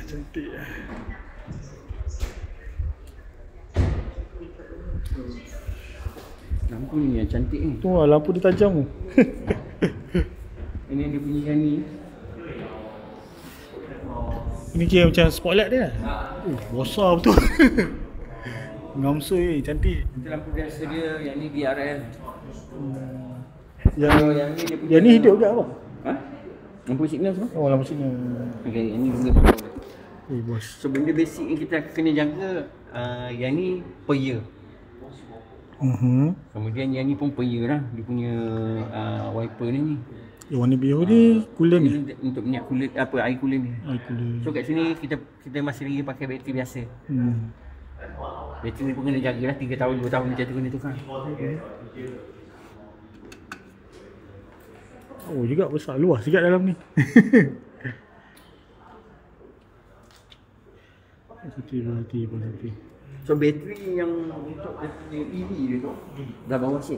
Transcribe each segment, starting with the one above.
Cantik. Lampu ni yang cantik ni. Tu lah, lampu dia tajam tu. Ini dia punya yang ni. Ini kira macam spotlight dia. Besar betul. Ngamsoi, cantik. Itu lampu biasa dia, yang ni DRL. Yang yang ni dia punya. yang ni hidup ke apa? Ha? Lampu signal semua? Oh, lampu sini. Okey, yang ni benda power. Bos. So benda basic yang kita kena jaga, yang ni per year. Kemudian yang ni pun per year lah. Dia punya wiper ni. Yang warna biru ni coolant ni. Ini untuk minyak coolant, apa, air coolant ni. Air coolant. So kat sini kita masih lagi pakai bateri biasa. Bateri ni pun kena jaga lah, 3 tahun, 2 tahun macam tu kena tukar. Oh juga besar, luas juga dalam ni. Hati. So bateri yang untuk EV dia tu dah bawah seat.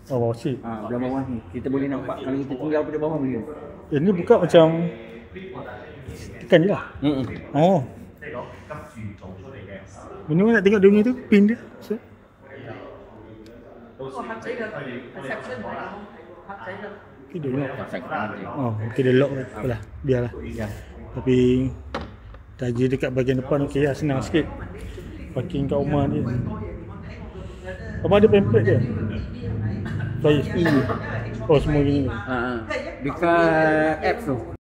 Oh, bawah seat. Belah bawah ni. Kita boleh nampak kalau kita tinggal pada bawah boleh. Yang ni buka macam tekan je lah. Oh. Ini nak tengok dia punya tu, pin dia. So. Okay, dia lock. Oh, okay, dia lock. Apalah, biarlah. Tapi taji dekat bahagian depan okey lah, senang sikit. Parking kat rumah dia. Apa ada pamphlet dia? Flyer. Oh, semua gini. Dekat apps tu.